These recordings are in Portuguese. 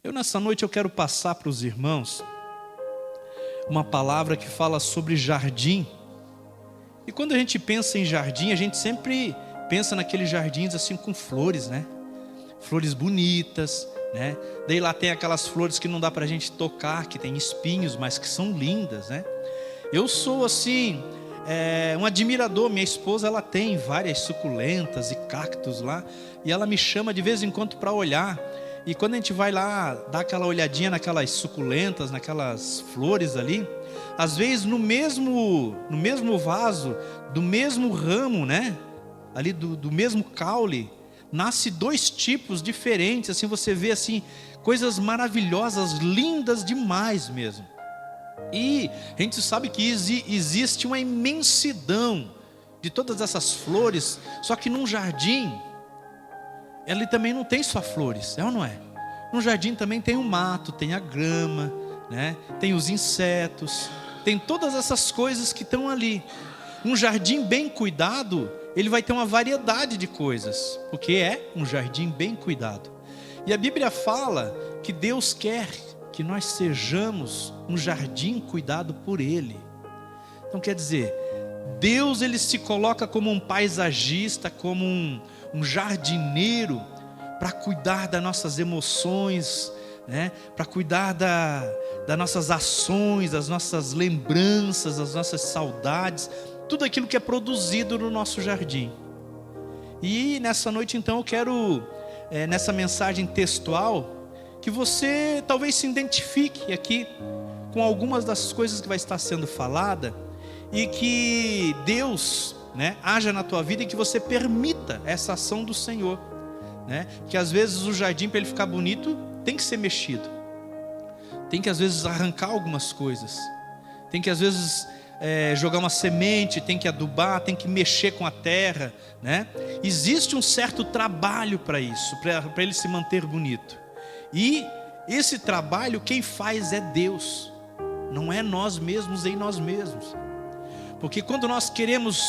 Nessa noite eu quero passar para os irmãos uma palavra que fala sobre jardim. E quando a gente pensa em jardim, a gente sempre pensa naqueles jardins assim com flores, né? Flores bonitas, né? Daí lá tem aquelas flores que não dá para a gente tocar, que tem espinhos, mas que são lindas, né? Eu sou assim, um admirador. Minha esposa, ela tem várias suculentas e cactos lá, e ela me chama de vez em quando para olhar. E quando a gente vai lá, dar aquela olhadinha naquelas suculentas, naquelas flores ali, às vezes no mesmo vaso, do mesmo ramo, né? Ali do mesmo caule, nasce dois tipos diferentes. Assim, você vê assim, coisas maravilhosas, lindas demais mesmo. E a gente sabe que existe uma imensidão de todas essas flores, só que num jardim, ele também não tem só flores, é ou não é? No jardim também tem o mato, tem a grama, né? Tem os insetos, tem todas essas coisas que estão ali. Um jardim bem cuidado, ele vai ter uma variedade de coisas, porque é um jardim bem cuidado. E a Bíblia fala que Deus quer que nós sejamos um jardim cuidado por Ele. Então quer dizer, Deus, ele se coloca como um paisagista, como um jardineiro, para cuidar das nossas emoções, né? Para cuidar das nossas ações, das nossas lembranças, das nossas saudades, tudo aquilo que é produzido no nosso jardim. E nessa noite então eu quero, nessa mensagem textual, que você talvez se identifique aqui com algumas das coisas que vai estar sendo falada, e que Deus, né, haja na tua vida, e que você permita essa ação do Senhor, né? Que às vezes o jardim, para ele ficar bonito, tem que ser mexido, tem que às vezes arrancar algumas coisas, tem que às vezes jogar uma semente, tem que adubar, tem que mexer com a terra, né? Existe um certo trabalho para isso, para ele se manter bonito. E esse trabalho quem faz é Deus, não é nós mesmos em nós mesmos. Porque quando nós queremos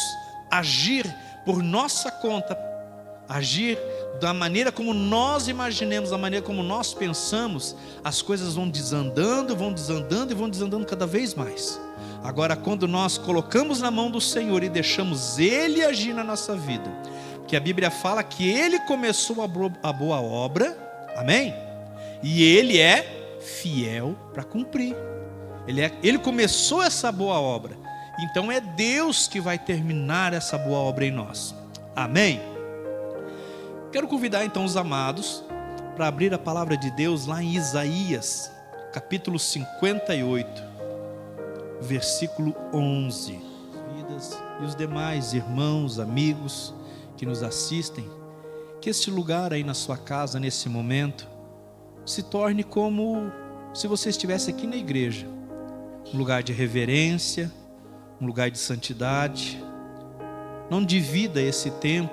agir por nossa conta, agir da maneira como nós imaginemos, da maneira como nós pensamos, as coisas vão desandando e vão desandando cada vez mais. Agora, quando nós colocamos na mão do Senhor e deixamos Ele agir na nossa vida, porque a Bíblia fala que Ele começou a boa obra, amém? E Ele é fiel para cumprir. Ele começou essa boa obra, então é Deus que vai terminar essa boa obra em nós, amém? Quero convidar então os amados para abrir a palavra de Deus lá em Isaías, capítulo 58, versículo 11. E os demais irmãos, amigos que nos assistem, que este lugar aí na sua casa, nesse momento, se torne como se você estivesse aqui na igreja, um lugar de reverência, um lugar de santidade. Não divida esse tempo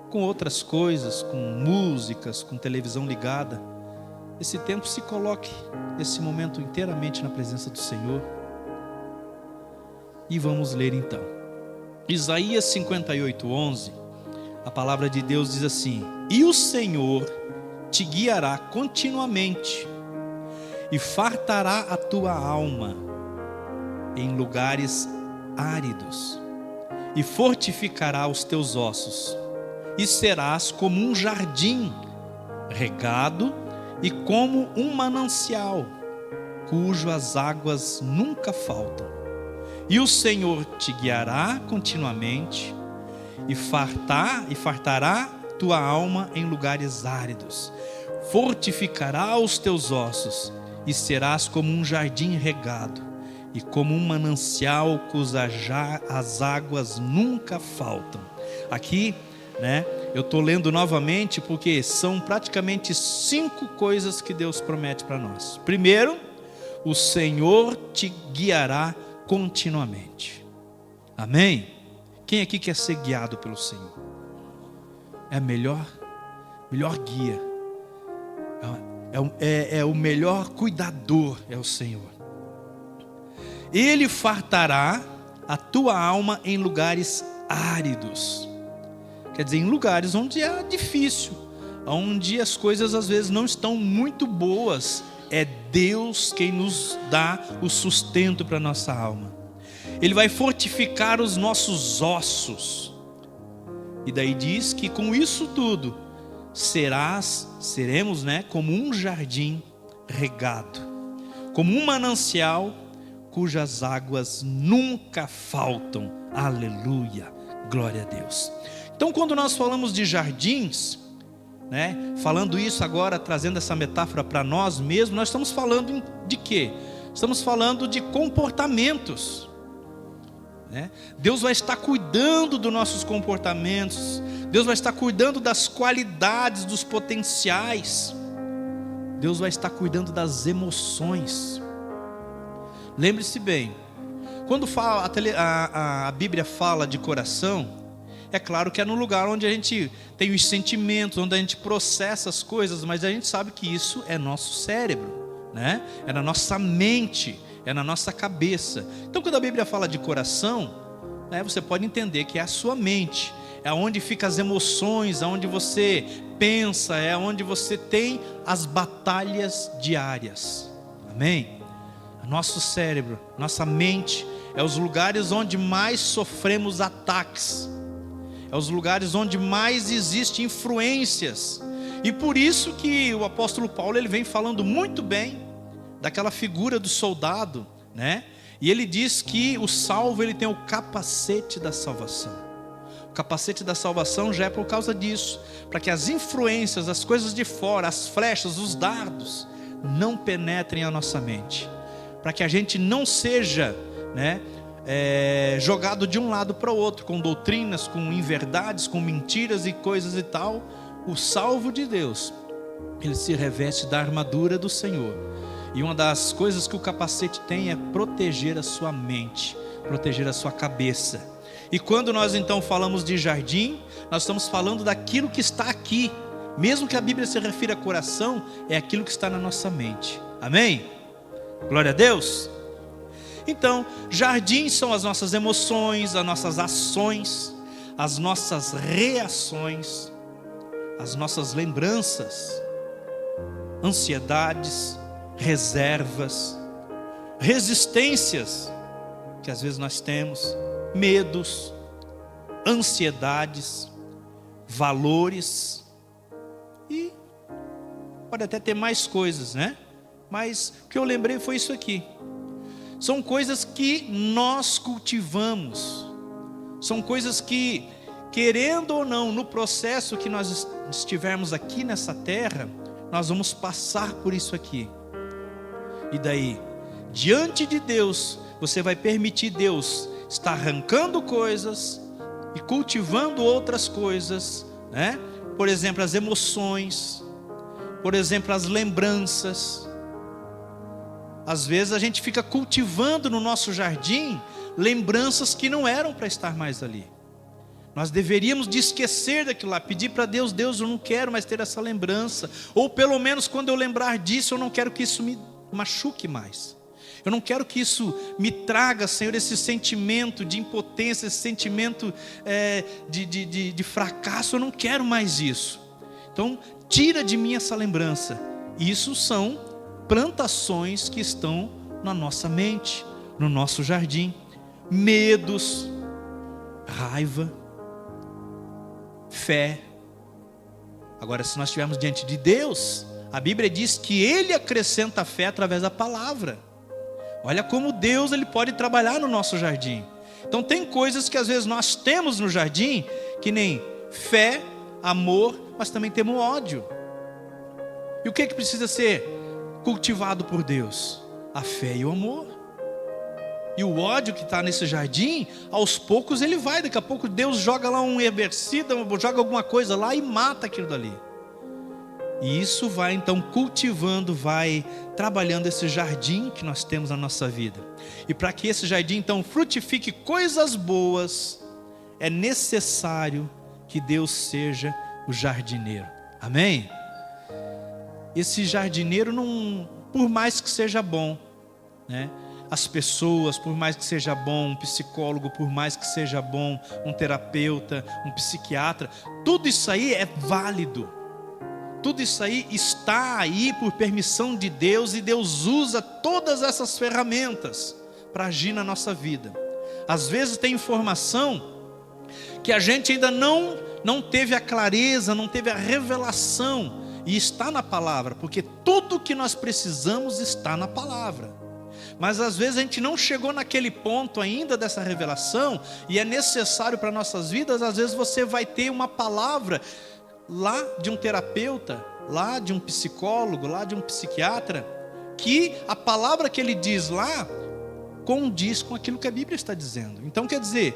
com outras coisas, com músicas, com televisão ligada. Esse tempo se coloque, esse momento inteiramente na presença do Senhor. E vamos ler então. Isaías 58, 11. A palavra de Deus diz assim: E o Senhor te guiará continuamente, e fartará a tua alma em lugares áridos, e fortificará os teus ossos, e serás como um jardim regado e como um manancial, cujas águas nunca faltam. E o Senhor te guiará continuamente, e fartará tua alma em lugares áridos, fortificará os teus ossos, e serás como um jardim regado, e como um manancial cujas águas nunca faltam. Aqui, né, eu estou lendo novamente porque são praticamente 5 coisas que Deus promete para nós. Primeiro, o Senhor te guiará continuamente. Amém? Quem aqui quer ser guiado pelo Senhor? É a melhor guia, é o melhor cuidador, é o Senhor. Ele fartará a tua alma em lugares áridos. Quer dizer, em lugares onde é difícil, onde as coisas às vezes não estão muito boas, é Deus quem nos dá o sustento para a nossa alma. Ele vai fortificar os nossos ossos. E daí diz que com isso tudo, seremos, como um jardim regado, como um manancial cujas águas nunca faltam. Aleluia, glória a Deus. Então, quando nós falamos de jardins, falando isso agora, trazendo essa metáfora para nós mesmos, nós estamos falando de quê? Estamos falando de comportamentos. Deus vai estar cuidando dos nossos comportamentos. Deus vai estar cuidando das qualidades, dos potenciais. Deus vai estar cuidando das emoções. Lembre-se bem, quando a Bíblia fala de coração, é claro que é no lugar onde a gente tem os sentimentos, onde a gente processa as coisas, mas a gente sabe que isso é nosso cérebro, é na nossa mente, é na nossa cabeça. Então, quando a Bíblia fala de coração, você pode entender que é a sua mente, é onde ficam as emoções, é onde você pensa, é onde você tem as batalhas diárias. Amém? Nosso cérebro, nossa mente, é os lugares onde mais sofremos ataques, é os lugares onde mais existem influências. E por isso que o apóstolo Paulo, ele vem falando muito bem daquela figura do soldado, E ele diz que o salvo, ele tem o capacete da salvação. O capacete da salvação já é por causa disso, para que as influências, as coisas de fora, as flechas, os dardos, não penetrem a nossa mente, para que a gente não seja, jogado de um lado para o outro, com doutrinas, com inverdades, com mentiras e coisas e tal. O salvo de Deus, ele se reveste da armadura do Senhor. E uma das coisas que o capacete tem é proteger a sua mente, proteger a sua cabeça. E quando nós então falamos de jardim, nós estamos falando daquilo que está aqui. Mesmo que a Bíblia se refira a coração, é aquilo que está na nossa mente. Amém? Glória a Deus. Então, jardins são as nossas emoções, as nossas ações, as nossas reações, as nossas lembranças, ansiedades, reservas, resistências que às vezes nós temos, medos, ansiedades, valores, e pode até ter mais coisas, Mas o que eu lembrei foi isso aqui. São coisas que nós cultivamos, são coisas que, querendo ou não, no processo que nós estivermos aqui nessa terra, nós vamos passar por isso aqui. E daí, diante de Deus, você vai permitir Deus estar arrancando coisas e cultivando outras coisas, Por exemplo, as emoções, por exemplo, as lembranças. Às vezes a gente fica cultivando no nosso jardim lembranças que não eram para estar mais ali. Nós deveríamos de esquecer daquilo lá, pedir para Deus: Deus, eu não quero mais ter essa lembrança. Ou pelo menos quando eu lembrar disso, eu não quero que isso me machuque mais. Eu não quero que isso me traga, Senhor, esse sentimento de impotência, esse sentimento de fracasso. Eu não quero mais isso. Então, tira de mim essa lembrança. Isso são plantações que estão na nossa mente, no nosso jardim. Medos, raiva, fé. Agora, se nós estivermos diante de Deus, a Bíblia diz que Ele acrescenta a fé através da palavra. Olha como Deus, Ele pode trabalhar no nosso jardim. Então tem coisas que às vezes nós temos no jardim, que nem fé, amor, mas também temos ódio. E o que precisa ser cultivado por Deus? A fé e o amor. E o ódio que está nesse jardim, aos poucos ele vai. Daqui a pouco Deus joga lá um herbicida, joga alguma coisa lá e mata aquilo dali. E isso vai então cultivando, vai trabalhando esse jardim que nós temos na nossa vida. E para que esse jardim então frutifique coisas boas, é necessário que Deus seja o jardineiro. Amém? Esse jardineiro, não, por mais que seja bom, as pessoas, por mais que seja bom, um psicólogo, por mais que seja bom, um terapeuta, um psiquiatra, tudo isso aí é válido. Tudo isso aí está aí por permissão de Deus, e Deus usa todas essas ferramentas para agir na nossa vida. Às vezes tem informação que a gente ainda não teve a clareza, não teve a revelação, e está na palavra, porque tudo que nós precisamos está na palavra. Mas às vezes a gente não chegou naquele ponto ainda dessa revelação, e é necessário para nossas vidas. Às vezes você vai ter uma palavra lá de um terapeuta, lá de um psicólogo, lá de um psiquiatra, que a palavra que ele diz lá condiz com aquilo que a Bíblia está dizendo. Então quer dizer,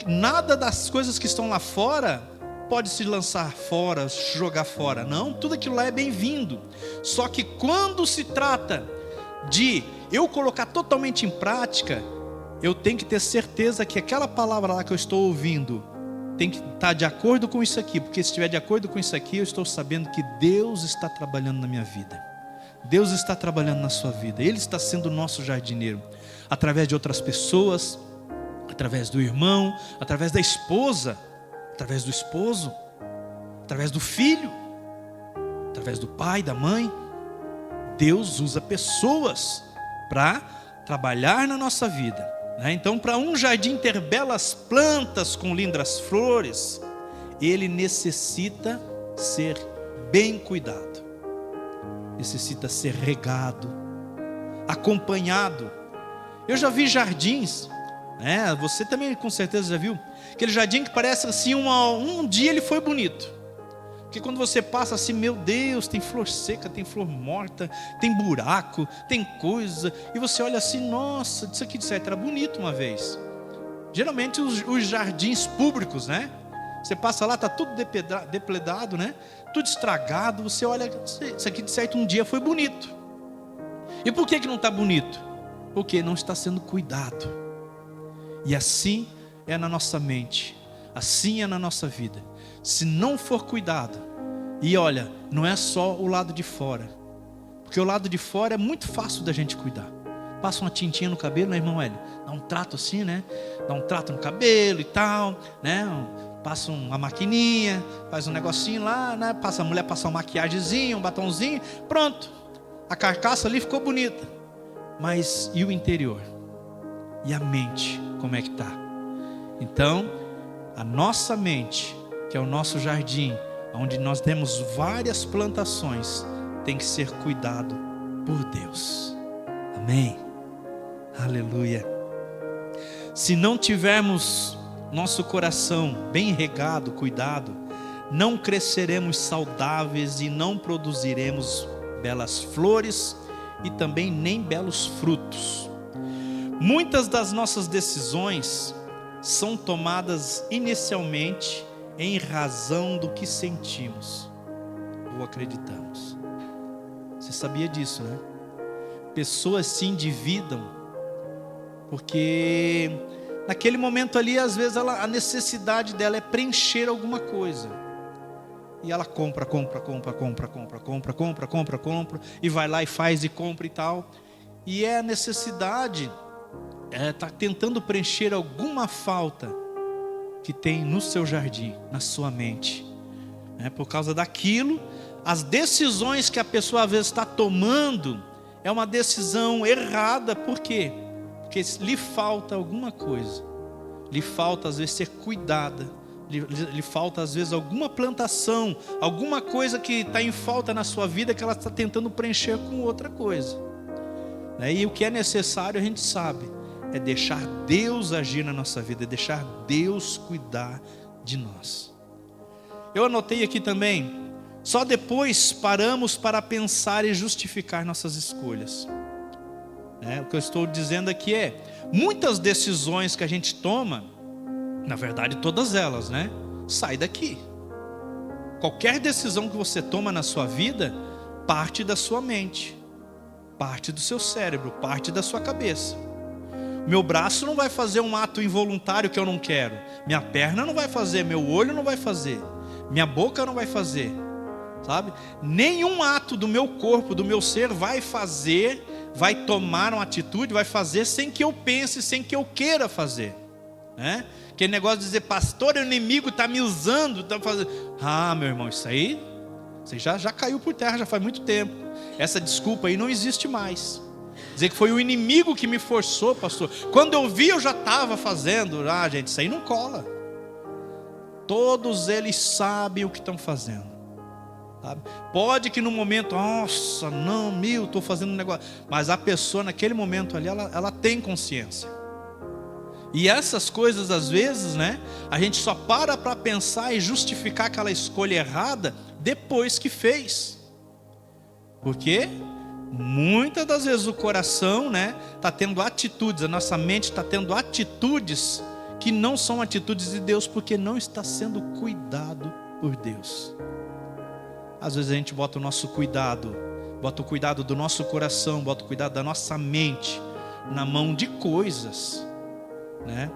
nada das coisas que estão lá fora pode se lançar fora, jogar fora. Não, tudo aquilo lá é bem-vindo. Só que quando se trata de eu colocar totalmente em prática, eu tenho que ter certeza que aquela palavra lá que eu estou ouvindo tem que estar de acordo com isso aqui, porque se estiver de acordo com isso aqui, eu estou sabendo que Deus está trabalhando na minha vida. Deus está trabalhando na sua vida. Ele está sendo o nosso jardineiro, através de outras pessoas, através do irmão, através da esposa, através do esposo, através do filho, através do pai, da mãe. Deus usa pessoas para trabalhar na nossa vida. Então, para um jardim ter belas plantas com lindas flores, ele necessita ser bem cuidado, necessita ser regado, acompanhado. Eu já vi jardins, você também com certeza já viu, aquele jardim que parece assim, um dia ele foi bonito, porque quando você passa assim, meu Deus, tem flor seca, tem flor morta, tem buraco, tem coisa, e você olha assim, nossa, isso aqui de certo era bonito uma vez. Geralmente os jardins públicos, você passa lá, está tudo depredado, tudo estragado, você olha, isso aqui de certo um dia foi bonito. E por que não está bonito? Porque não está sendo cuidado. E assim é na nossa mente, assim é na nossa vida. Se não for cuidado, e olha, não é só o lado de fora, porque o lado de fora é muito fácil da gente cuidar. Passa uma tintinha no cabelo, irmão Hélio? Dá um trato assim, dá um trato no cabelo e tal, Passa uma maquininha, faz um negocinho lá, a mulher passa uma maquiagemzinha, um batonzinho, pronto. A carcaça ali ficou bonita. Mas e o interior? E a mente, como é que está? Então, a nossa mente, que é o nosso jardim, onde nós temos várias plantações, tem que ser cuidado por Deus. Amém? Aleluia. Se não tivermos nosso coração bem regado, cuidado, não cresceremos saudáveis e não produziremos belas flores e também nem belos frutos. Muitas das nossas decisões são tomadas inicialmente em razão do que sentimos ou acreditamos. Você sabia disso, Pessoas se endividam porque naquele momento ali, às vezes a necessidade dela é preencher alguma coisa. E ela compra, e vai lá e faz e compra e tal. E é a necessidade, está tentando preencher alguma falta que tem no seu jardim, na sua mente. Por causa daquilo, as decisões que a pessoa às vezes está tomando, é uma decisão errada. Por quê? Porque lhe falta alguma coisa. Lhe falta às vezes ser cuidada. Lhe falta às vezes alguma plantação, alguma coisa que está em falta na sua vida, que ela está tentando preencher com outra coisa. E o que é necessário a gente sabe, é deixar Deus agir na nossa vida, é deixar Deus cuidar de nós. Eu anotei aqui também, só depois paramos para pensar e justificar nossas escolhas. O que eu estou dizendo aqui é, muitas decisões que a gente toma, na verdade todas elas, sai daqui. Qualquer decisão que você toma na sua vida, parte da sua mente, parte do seu cérebro, parte da sua cabeça. Meu braço não vai fazer um ato involuntário que eu não quero. Minha perna não vai fazer, meu olho não vai fazer, minha boca não vai fazer, sabe? Nenhum ato do meu corpo, do meu ser vai fazer, vai tomar uma atitude, vai fazer sem que eu pense, sem que eu queira fazer, Aquele negócio de dizer, pastor, o inimigo está me usando, está fazendo. Meu irmão, isso aí Você já caiu por terra, já faz muito tempo. Essa desculpa aí não existe mais. Dizer que foi o inimigo que me forçou, pastor. Quando eu vi, eu já estava fazendo. Ah, gente, isso aí não cola. Todos eles sabem o que estão fazendo. Sabe? Pode que no momento, nossa, não, estou fazendo um negócio. Mas a pessoa naquele momento ali, ela tem consciência. E essas coisas às vezes, né, a gente só para pensar e justificar aquela escolha errada depois que fez. Porque muitas das vezes o coração, né, está tendo atitudes, a nossa mente está tendo atitudes que não são atitudes de Deus, porque não está sendo cuidado por Deus. Às vezes a gente bota o nosso cuidado, bota o cuidado do nosso coração, bota o cuidado da nossa mente na mão de coisas, né?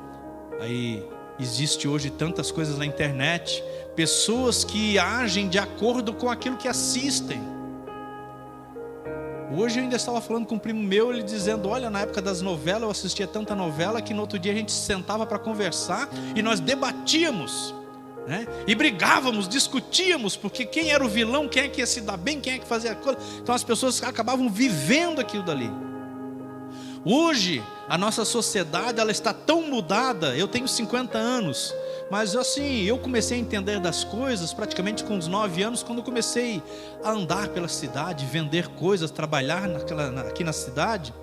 Aí existe hoje tantas coisas na internet, pessoas que agem de acordo com aquilo que assistem. Hoje eu ainda estava falando com um primo meu, ele dizendo, olha, na época das novelas eu assistia tanta novela que no outro dia a gente sentava para conversar e nós debatíamos, né? E brigávamos, discutíamos, porque quem era o vilão, quem é que ia se dar bem, quem é que fazia a coisa. Então as pessoas acabavam vivendo aquilo dali. Hoje a nossa sociedade, ela está tão mudada. Eu tenho 50 anos, mas assim, eu comecei a entender das coisas praticamente com uns 9 anos, quando eu comecei a andar pela cidade, vender coisas, trabalhar aqui na cidade,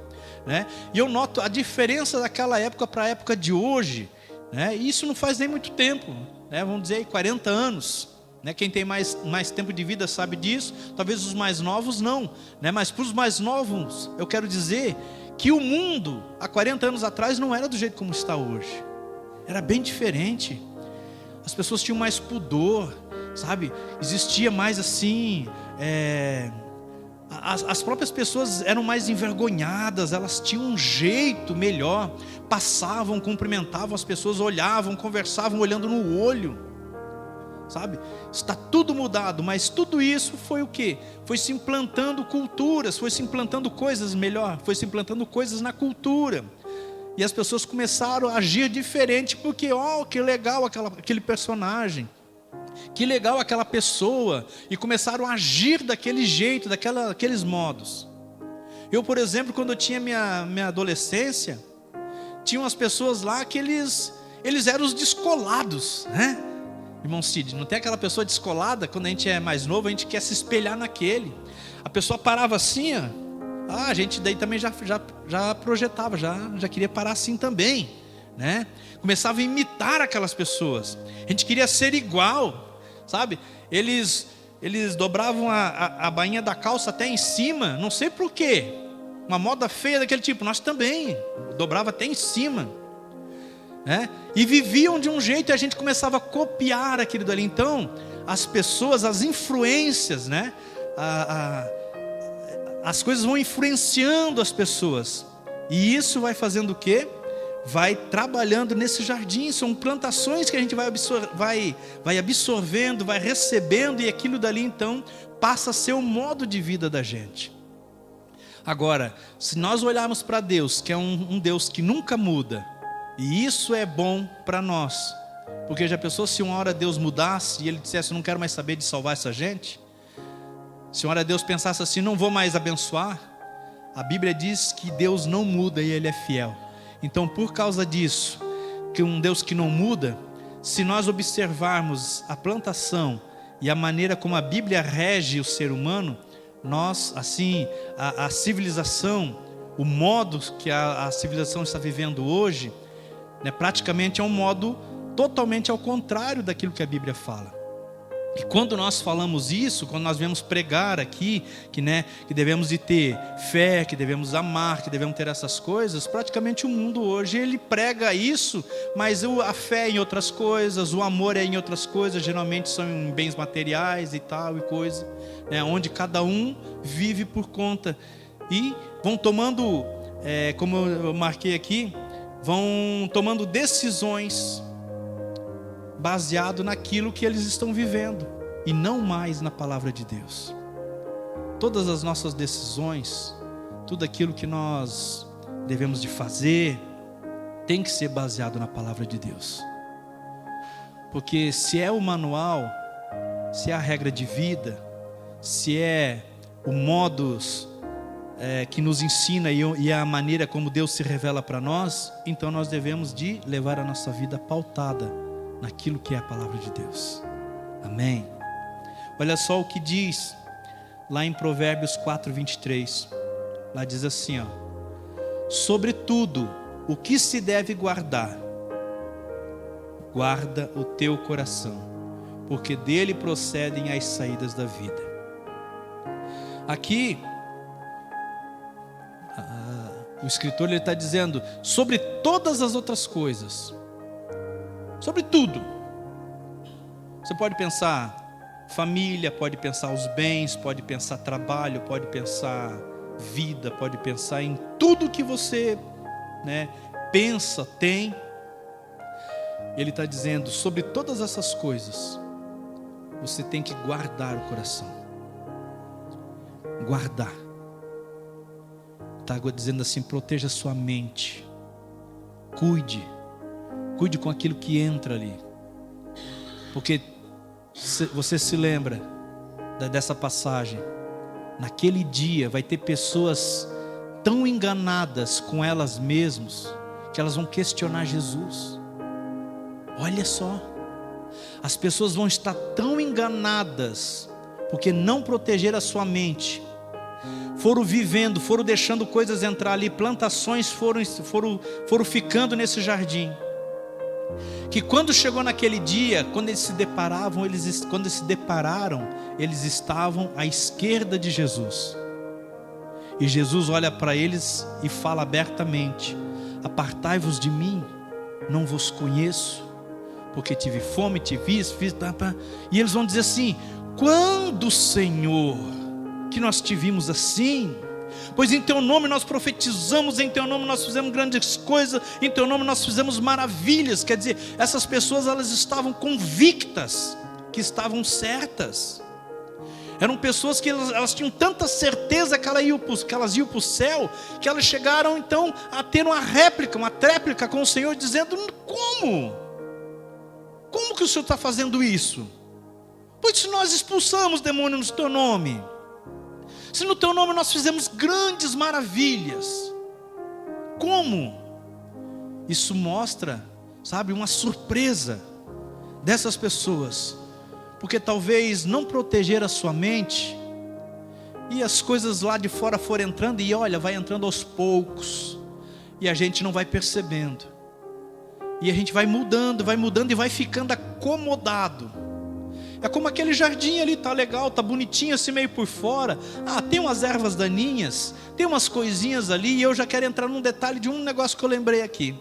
né? E eu noto a diferença daquela época para a época de hoje, né? E isso não faz nem muito tempo, né? Vamos dizer aí 40 anos, né? Quem tem mais tempo de vida sabe disso, talvez os mais novos não, né? Mas para os mais novos eu quero dizer que o mundo há 40 anos atrás não era do jeito como está hoje. Era bem diferente. As pessoas tinham mais pudor, sabe? Existia mais assim, as próprias pessoas eram mais envergonhadas, elas tinham um jeito melhor, passavam, cumprimentavam as pessoas, olhavam, conversavam olhando no olho, sabe? Está tudo mudado, mas tudo isso foi o quê? Foi se implantando culturas, foi se implantando coisas melhor, foi se implantando coisas na cultura. E as pessoas começaram a agir diferente, porque, que legal aquele personagem, que legal aquela pessoa, e começaram a agir daquele jeito, daqueles modos. Eu, por exemplo, quando eu tinha minha adolescência, tinham as pessoas lá que eles eram os descolados, né? Irmão Cid, não tem aquela pessoa descolada, quando a gente é mais novo, a gente quer se espelhar naquele. A pessoa parava assim, a gente daí também já projetava, já queria parar assim também, né? Começava a imitar aquelas pessoas. A gente queria ser igual, sabe? Eles dobravam a bainha da calça até em cima, não sei por quê. Uma moda feia daquele tipo, nós também, dobrava até em cima, né? E viviam de um jeito e a gente começava a copiar aquilo dali. Então, as pessoas, as influências, né? As coisas vão influenciando as pessoas. E isso vai fazendo o quê? Vai trabalhando nesse jardim. São plantações que a gente vai absorvendo, vai recebendo, e aquilo dali então passa a ser o modo de vida da gente. Agora, se nós olharmos para Deus, que é um Deus que nunca muda, e isso é bom para nós, porque já pensou se uma hora Deus mudasse e Ele dissesse, eu não quero mais saber de salvar essa gente? Se uma hora Deus pensasse assim, não vou mais abençoar? A Bíblia diz que Deus não muda e Ele é fiel. Então, por causa disso, que um Deus que não muda, se nós observarmos a plantação e a maneira como a Bíblia rege o ser humano, nós, assim, a civilização, o modo que a civilização está vivendo hoje, né, praticamente é um modo totalmente ao contrário daquilo que a Bíblia fala. E quando nós falamos isso, quando nós viemos pregar aqui, que devemos de ter fé, que devemos amar, que devemos ter essas coisas, praticamente o mundo hoje, ele prega isso, mas a fé é em outras coisas, o amor é em outras coisas, geralmente são em bens materiais e tal e coisa, né, onde cada um vive por conta. E vão tomando, como eu marquei aqui, vão tomando decisões baseado naquilo que eles estão vivendo e não mais na palavra de Deus. Todas as nossas decisões, tudo aquilo que nós devemos de fazer, tem que ser baseado na palavra de Deus. Porque se é o manual, se é a regra de vida, se é o modus que nos ensina e a maneira como Deus se revela para nós, então nós devemos de levar a nossa vida pautada naquilo que é a palavra de Deus. Amém? Olha só o que diz lá em Provérbios 4:23. Lá diz assim, ó: sobretudo o que se deve guardar, guarda o teu coração, porque dele procedem as saídas da vida. Aqui o escritor está dizendo sobre todas as outras coisas, sobre tudo. Você pode pensar família, pode pensar os bens, pode pensar trabalho, pode pensar vida, pode pensar em tudo que você pensa, tem. Ele está dizendo, sobre todas essas coisas, você tem que guardar o coração. Guardar. Está dizendo assim, proteja a sua mente. Cuide com aquilo que entra ali. Porque você se lembra dessa passagem. Naquele dia vai ter pessoas tão enganadas com elas mesmas que elas vão questionar Jesus. Olha só, as pessoas vão estar tão enganadas porque não protegeram a sua mente. Foram vivendo, foram deixando coisas entrar ali, plantações foram ficando nesse jardim. Que quando chegou naquele dia, quando eles se depararam, eles estavam à esquerda de Jesus. E Jesus olha para eles e fala abertamente: apartai-vos de mim, não vos conheço, porque tive fome, te fiz. E eles vão dizer assim: quando, Senhor, que nós te vimos assim? Pois em teu nome nós profetizamos, em teu nome nós fizemos grandes coisas, em teu nome nós fizemos maravilhas. Quer dizer, essas pessoas, elas estavam convictas que estavam certas. Eram pessoas que elas tinham tanta certeza que elas iam para o céu, que elas chegaram então a ter uma tréplica com o Senhor, dizendo: como que o Senhor está fazendo isso? Pois se nós expulsamos demônio no teu nome, se no teu nome nós fizemos grandes maravilhas, como? Isso mostra, uma surpresa dessas pessoas, porque talvez não proteger a sua mente, e as coisas lá de fora foram entrando, e olha, vai entrando aos poucos, e a gente não vai percebendo, e a gente vai mudando e vai ficando acomodado. É como aquele jardim ali, tá legal, tá bonitinho assim meio por fora. Tem umas ervas daninhas, tem umas coisinhas ali, e eu já quero entrar num detalhe de um negócio que eu lembrei aqui.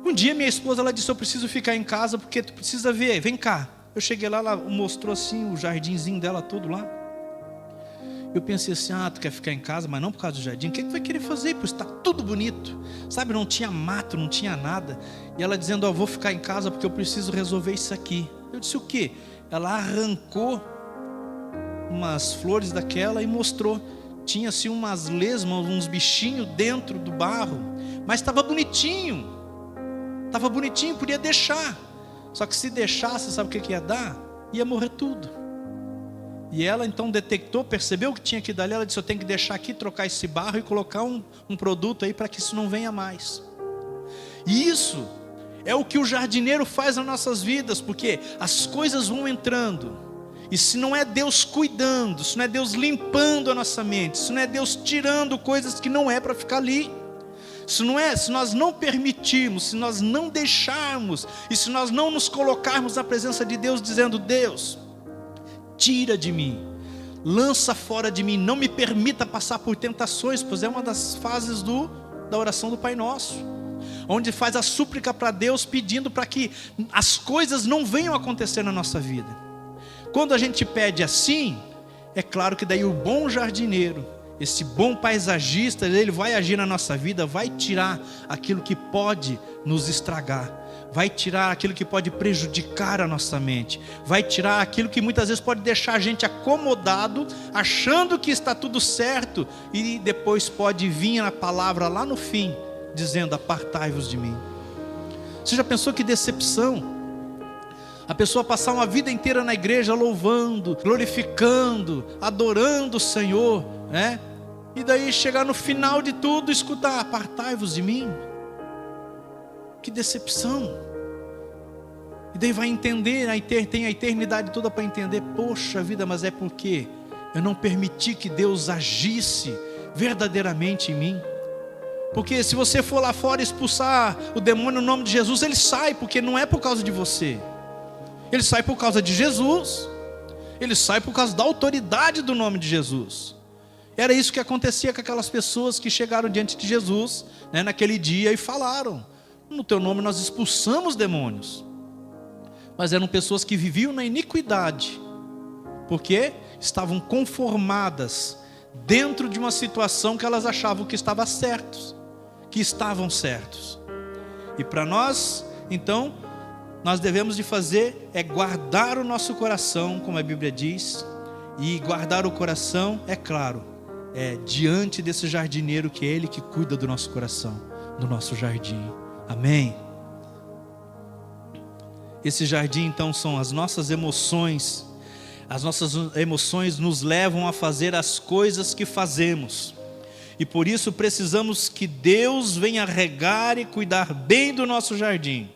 Um dia minha esposa, ela disse: eu preciso ficar em casa porque tu precisa ver, vem cá. Eu cheguei lá, ela mostrou assim o jardinzinho dela todo lá. Eu pensei assim: tu quer ficar em casa, mas não por causa do jardim. O que tu vai querer fazer? Pois está tudo bonito, não tinha mato, não tinha nada. E ela dizendo: eu vou ficar em casa porque eu preciso resolver isso aqui. Eu disse: o quê? Ela arrancou umas flores daquela e mostrou. Tinha assim umas lesmas, uns bichinhos dentro do barro, mas estava bonitinho, podia deixar. Só que se deixasse, sabe o que ia dar? Ia morrer tudo. E ela então detectou, percebeu que tinha que dar ali. Ela disse: eu tenho que deixar aqui, trocar esse barro e colocar um produto aí para que isso não venha mais. E isso é o que o jardineiro faz nas nossas vidas, porque as coisas vão entrando, e se não é Deus cuidando, se não é Deus limpando a nossa mente, se não é Deus tirando coisas que não é para ficar ali, se nós não permitirmos, se nós não deixarmos, e se nós não nos colocarmos na presença de Deus, dizendo: Deus, tira de mim, lança fora de mim, não me permita passar por tentações, pois é uma das fases da oração do Pai Nosso, onde faz a súplica para Deus, pedindo para que as coisas não venham a acontecer na nossa vida. Quando a gente pede assim, é claro que daí o bom jardineiro, esse bom paisagista, ele vai agir na nossa vida, vai tirar aquilo que pode nos estragar, vai tirar aquilo que pode prejudicar a nossa mente, vai tirar aquilo que muitas vezes pode deixar a gente acomodado, achando que está tudo certo, e depois pode vir a palavra lá no fim, dizendo: apartai-vos de mim. Você já pensou que decepção? A pessoa passar uma vida inteira na igreja louvando, glorificando, adorando o Senhor, né? E daí chegar no final de tudo, escutar: apartai-vos de mim. Que decepção. E daí vai entender, tem a eternidade toda para entender: poxa vida, mas é porque eu não permiti que Deus agisse verdadeiramente em mim. Porque se você for lá fora expulsar o demônio no nome de Jesus, ele sai, porque não é por causa de você. Ele sai por causa de Jesus. Ele sai por causa da autoridade do nome de Jesus. Era isso que acontecia com aquelas pessoas que chegaram diante de Jesus, né, naquele dia, e falaram: no teu nome nós expulsamos demônios. Mas eram pessoas que viviam na iniquidade, porque estavam conformadas dentro de uma situação que elas achavam que estavam certos. E para nós, então, nós devemos de fazer é guardar o nosso coração, como a Bíblia diz. E guardar o coração, é claro, diante desse jardineiro, que é Ele que cuida do nosso coração, do nosso jardim. Amém? Esse jardim então são as nossas emoções. As nossas emoções nos levam a fazer as coisas que fazemos. E por isso precisamos que Deus venha regar e cuidar bem do nosso jardim,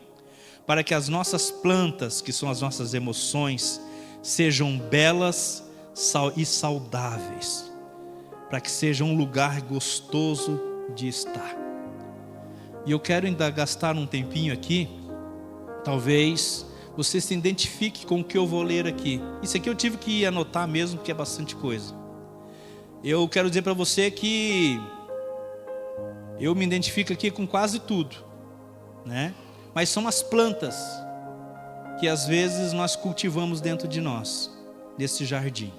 para que as nossas plantas, que são as nossas emoções, sejam belas e saudáveis, para que seja um lugar gostoso de estar. E eu quero ainda gastar um tempinho aqui. Talvez você se identifique com o que eu vou ler aqui. Isso aqui eu tive que anotar mesmo, porque é bastante coisa. Eu quero dizer para você que eu me identifico aqui com quase tudo, né? Mas são as plantas que às vezes nós cultivamos dentro de nós, desse jardim.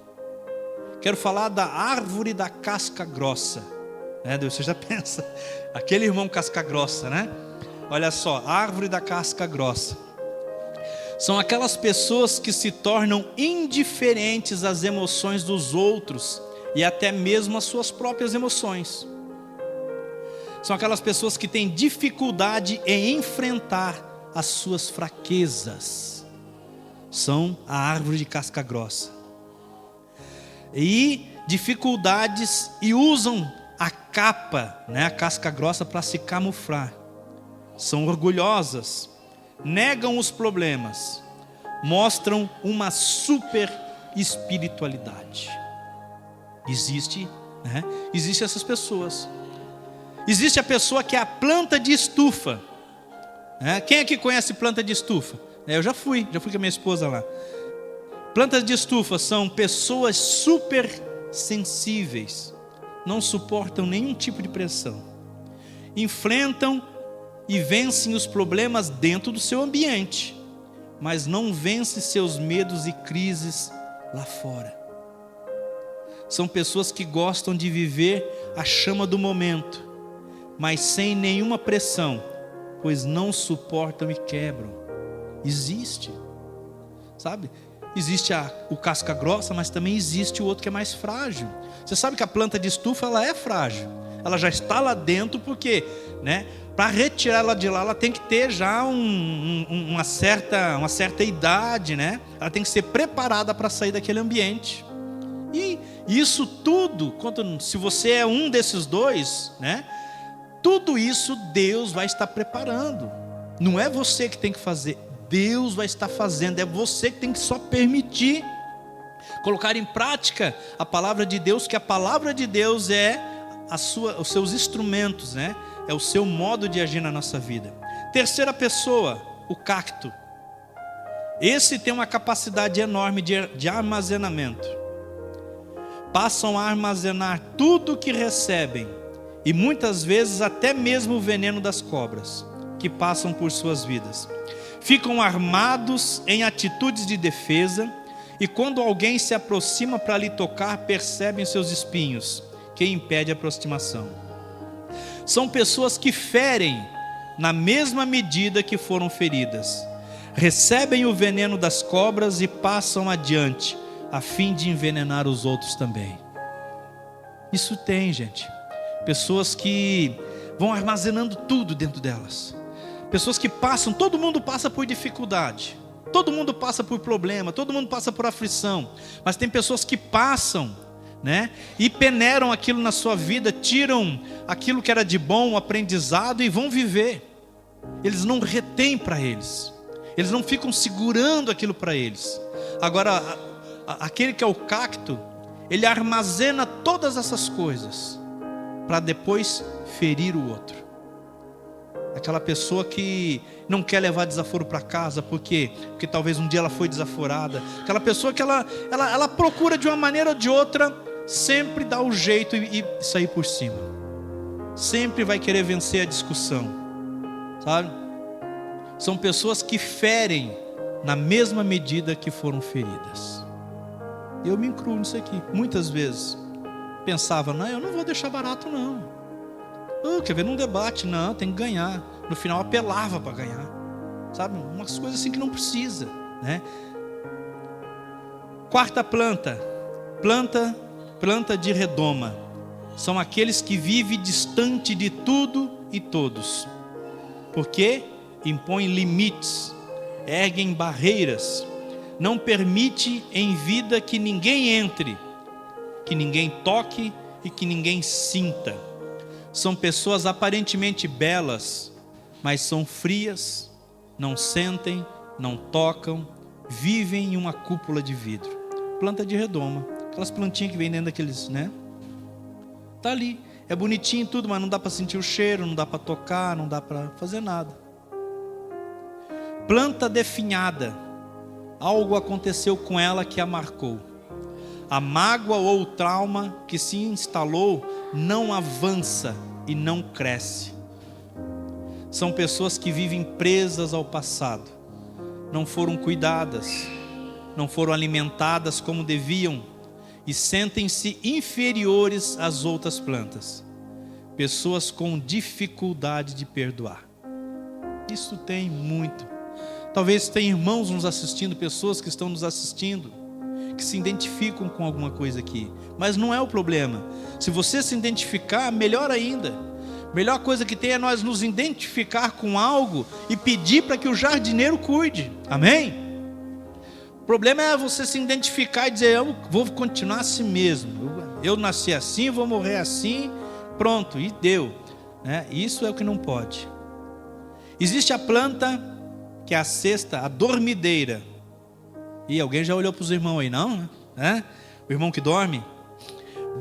Quero falar da árvore da casca grossa, né? Você já pensa, aquele irmão casca grossa, né? Olha só, árvore da casca grossa. São aquelas pessoas que se tornam indiferentes às emoções dos outros e até mesmo às suas próprias emoções. São aquelas pessoas que têm dificuldade em enfrentar as suas fraquezas. São a árvore de casca grossa. E dificuldades, e usam a capa, né, a casca grossa, para se camuflar. São orgulhosas, negam os problemas, mostram uma super espiritualidade. Existe essas pessoas. Existe a pessoa que é a planta de estufa, né? Quem é que conhece planta de estufa? Eu já fui com a minha esposa lá. Plantas de estufa são pessoas super sensíveis, não suportam nenhum tipo de pressão, enfrentam e vencem os problemas dentro do seu ambiente, mas não vencem seus medos e crises lá fora. São pessoas que gostam de viver a chama do momento, mas sem nenhuma pressão, pois não suportam e quebram. Existe, sabe? Existe o casca grossa, mas também existe o outro que é mais frágil. Você sabe que a planta de estufa, ela é frágil. Ela já está lá dentro porque, né, para retirar ela de lá, ela tem que ter já uma certa idade, né? Ela tem que ser preparada para sair daquele ambiente. E isso tudo, se você é um desses dois, né? Tudo isso Deus vai estar preparando. Não é você que tem que fazer, Deus vai estar fazendo. É você que tem que só permitir colocar em prática a palavra de Deus, que a palavra de Deus é os seus instrumentos, né? É o seu modo de agir na nossa vida. Terceira pessoa, o cacto. Esse tem uma capacidade enorme de armazenamento. Passam a armazenar tudo o que recebem, e muitas vezes até mesmo o veneno das cobras que passam por suas vidas. Ficam armados em atitudes de defesa, e quando alguém se aproxima para lhe tocar, percebem seus espinhos, que impede a aproximação. São pessoas que ferem na mesma medida que foram feridas. Recebem o veneno das cobras e passam adiante, a fim de envenenar os outros também. Isso tem, gente. Pessoas que vão armazenando tudo dentro delas. Pessoas que passam, todo mundo passa por dificuldade. Todo mundo passa por problema, todo mundo passa por aflição. Mas tem pessoas que passam, né, e peneiram aquilo na sua vida, tiram aquilo que era de bom, o aprendizado, e vão viver. Eles não retêm para eles. Eles não ficam segurando aquilo para eles. Agora, aquele que é o cacto, ele armazena todas essas coisas para depois ferir o outro. Aquela pessoa que não quer levar desaforo para casa, porque talvez um dia ela foi desaforada. Aquela pessoa que ela procura de uma maneira ou de outra sempre dar o jeito e sair por cima. Sempre vai querer vencer a discussão, sabe? São pessoas que ferem na mesma medida que foram feridas. Eu me incluo nisso aqui. Muitas vezes pensava, não, eu não vou deixar barato não. Quer ver, num debate, não, tem que ganhar. No final apelava para ganhar, sabe? Umas coisas assim que não precisa, né? Quarta planta de redoma. São aqueles que vivem distante de tudo e todos. Porque impõem limites, erguem barreiras, não permite em vida que ninguém entre, que ninguém toque e que ninguém sinta. São pessoas aparentemente belas, mas são frias, não sentem, não tocam, vivem em uma cúpula de vidro. Planta de redoma, aquelas plantinhas que vem dentro daqueles, né? Tá ali, é bonitinho tudo, mas não dá para sentir o cheiro, não dá para tocar, não dá para fazer nada. Planta definhada, algo aconteceu com ela que a marcou. A mágoa ou o trauma que se instalou não avança e não cresce. São pessoas que vivem presas ao passado, não foram cuidadas, não foram alimentadas como deviam e sentem-se inferiores às outras plantas. Pessoas com dificuldade de perdoar. Isso tem muito. Talvez tenha irmãos nos assistindo, pessoas que estão nos assistindo, que se identificam com alguma coisa aqui. Mas não é o problema. Se você se identificar, melhor ainda. Melhor coisa que tem é nós nos identificar com algo e pedir para que o jardineiro cuide. Amém? O problema é você se identificar e dizer, eu vou continuar assim mesmo. Eu nasci assim, vou morrer assim, pronto, e deu. Isso é o que não pode. Existe a planta que é a sexta, a dormideira. E alguém já olhou para os irmãos aí, não? O irmão que dorme?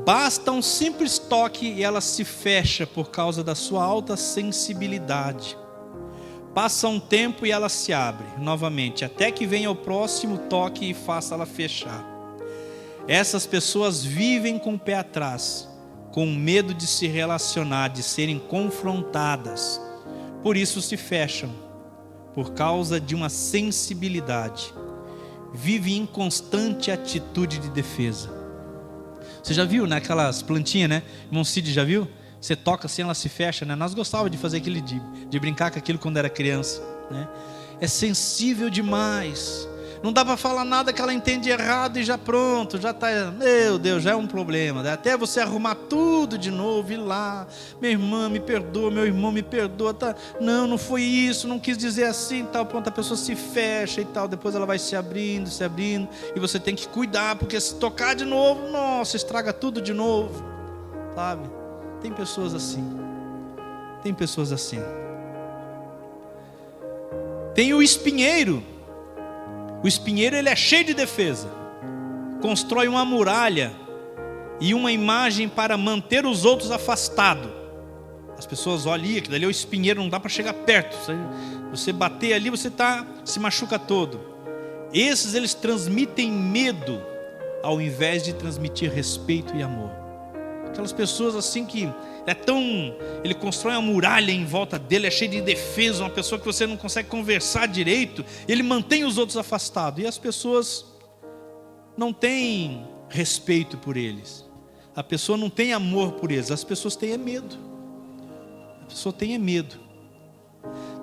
Basta um simples toque e ela se fecha por causa da sua alta sensibilidade. Passa um tempo e ela se abre novamente, até que venha o próximo toque e faça ela fechar. Essas pessoas vivem com o pé atrás, com medo de se relacionar, de serem confrontadas. Por isso se fecham, por causa de uma sensibilidade. Vive em constante atitude de defesa. Você já viu, né, aquelas plantinhas, né? Irmão Cid, já viu? Você toca assim, ela se fecha, né? Nós gostávamos de fazer aquilo, de brincar com aquilo quando era criança, né? É sensível demais. Não dá para falar nada que ela entende errado e já pronto, já está, meu Deus, já é um problema. Até você arrumar tudo de novo, ir lá, minha irmã me perdoa, meu irmão me perdoa, tá? Não foi isso, não quis dizer assim, tal, pronto, a pessoa se fecha e tal, depois ela vai se abrindo, e você tem que cuidar, porque se tocar de novo, nossa, estraga tudo de novo, sabe? Tem pessoas assim, Tem o espinheiro. O espinheiro, ele é cheio de defesa. Constrói uma muralha e uma imagem para manter os outros afastados. As pessoas olham, que dali é o espinheiro, não dá para chegar perto. Você bater ali, você se machuca todo. Esses, eles transmitem medo, ao invés de transmitir respeito e amor. Aquelas pessoas assim que ele constrói uma muralha em volta dele, é cheio de defesa, uma pessoa que você não consegue conversar direito, ele mantém os outros afastados, e as pessoas não têm respeito por eles, a pessoa não tem amor por eles, as pessoas têm medo,